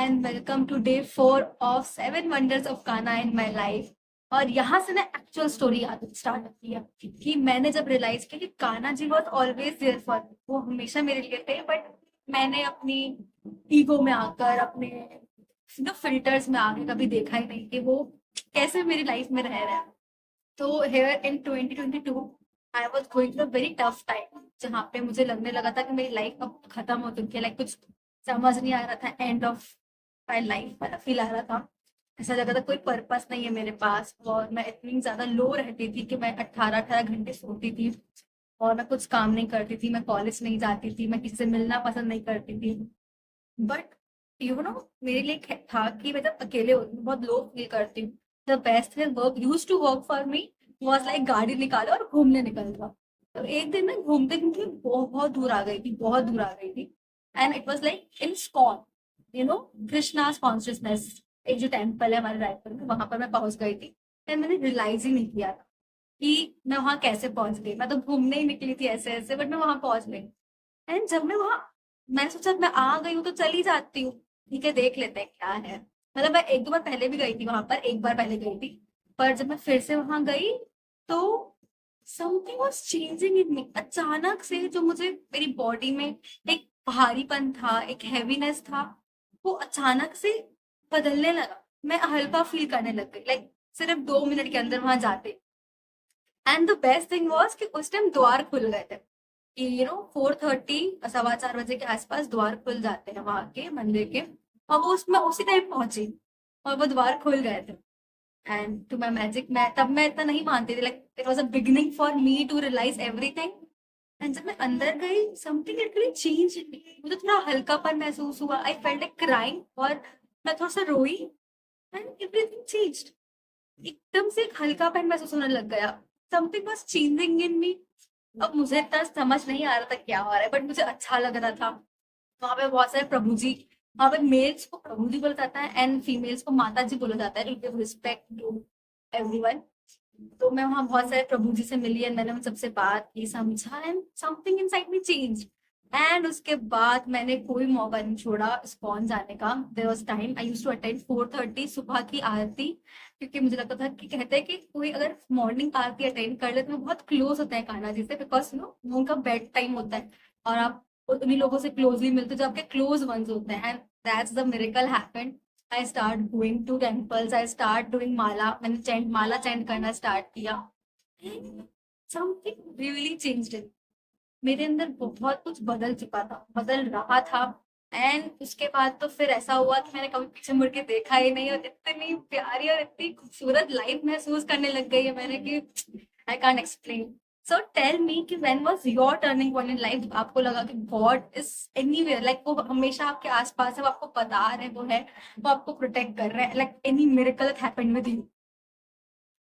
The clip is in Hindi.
And welcome to day 4 of 7 wonders of Kanha in my life. और यहाँ से ना एक्चुअल स्टोरी स्टार्ट होती है कि मैंने जब रियलाइज किया कि Kanha ji was always there for, वो हमेशा मेरे लिए थे, बट मैंने अपनी ईगो में आकर, अपने फिल्टर्स में आके कभी देखा ही नहीं कि वो कैसे मेरी लाइफ में रह रहे हैं। तो here in 2022 I was going through very tough time, जहाँ पे मुझे लगने लगा था कि मेरी लाइफ अब खत्म हो चुकी है। लाइक कुछ समझ नहीं आ रहा था, एंड ऑफ माई लाइफ वाला फील आ रहा था। ऐसा लगा था कोई पर्पस नहीं है मेरे पास, और मैं इतनी ज्यादा लो रहती थी कि मैं 18-18 घंटे सोती थी और मैं कुछ काम नहीं करती थी, मैं कॉलेज नहीं जाती थी, मैं किसी से मिलना पसंद नहीं करती थी। बट मेरे लिए था कि मैं जब अकेले होती हूँ बहुत लो फील करती हूँ, the best thing work use to work for me was like गाड़ी निकालो और घूमने निकल जाओ। तो एक दिन मैं घूमते घूमते बहुत दूर आ गई थी, बहुत दूर आ गई थी। And it was like in ISKCON, Krishna's consciousness, एक जो टेम्पल है हमारे रायपुर में, वहां पर मैं पहुंच गई थी। एंड मैंने रियलाइज ही नहीं किया था कि मैं वहां कैसे पहुंच गई। मैं तो घूमने ही निकली थी ऐसे ऐसे, बट मैं वहां पहुंच गई। एंड जब मैंने सोचा मैं आ गई हूँ तो चली जाती हूँ, ठीक है देख लेते हैं क्या है। मतलब मैं एक दो बार पहले भी गई थी वहां पर, एक बार पहले गई थी, पर जब मैं फिर से वहां गई तो समथिंग वाज चेंजिंग इन मी। अचानक से जो मुझे मेरी बॉडी में एक भारीपन था, एक हैवीनेस था, वो अचानक से बदलने लगा। मैं हल्का फील करने लग गई, लाइक सिर्फ 2 मिनट के अंदर वहां जाते। And the best thing was कि उस टाइम द्वार खुल गए थे कि 4:30, 4:15 बजे के आसपास द्वार खुल जाते हैं वहां के मंदिर के। और वो उसमें उसी टाइम पहुंची और वो द्वार खुल गए थे। एंड टू माई मैजिक, मैं इतना नहीं मानती थी, like it was a beginning for me to realise everything. And जब मैं अंदर गई, समथिंग लिटरली चेंज। मुझे थोड़ा हल्कापन महसूस हुआ, आई फेल्ट लाइक क्राइंग, और मैं थोड़ा सा रोई। एंड एवरीथिंग चेंज्ड, एकदम से एक हल्कापन महसूस होने लग गया। समथिंग वाज चेंजिंग इन मी। अब मुझे इतना समझ नहीं आ रहा था क्या हो रहा है, बट मुझे अच्छा लग रहा था। वहां पे बहुत सारे प्रभु जी, वहां पे मेल्स को प्रभु जी बोला जाता है एंड फीमेल्स को माता जी बोला जाता है, to give respect to everyone. तो मैं वहां बहुत सारे प्रभु जी से मिली एंड मैंने उन सबसे बात की, समझा, and something inside me change. And उसके बाद मैंने कोई मौका नहीं छोड़ा इस्कॉन जाने का। There was time I used to attend 4:30 सुबह की आरती, क्योंकि मुझे लगता था कि कहते हैं कि कोई अगर मॉर्निंग आरती अटेंड कर ले तो वो बहुत क्लोज होता है कान्हा जी से, बिकॉज वो उनका बेड टाइम होता है और आप उन्हीं लोगों से क्लोजली मिलते हो जो आपके क्लोज वंस होते हैं। And that's the miracle happened. I start going to temples, I start doing mala, मैंने माला चैंट करना स्टार्ट किया। Something really changed. मेरे अंदर बहुत कुछ बदल चुका था, बदल रहा था। एंड उसके बाद तो फिर ऐसा हुआ कि मैंने कभी पीछे मुड़ के देखा ही नहीं, और इतनी प्यारी और इतनी खूबसूरत लाइफ महसूस करने लग गई है मैंने कि I can't explain. So tell me कि when was your turning point in life, आपको लगा कि गॉड इज एनीवेयर, लाइक वो हमेशा आपके आसपास है, वो आपको बता रहे हैं, वो है, वो आपको प्रोटेक्ट कर रहे हैं, like any miracle happened with you?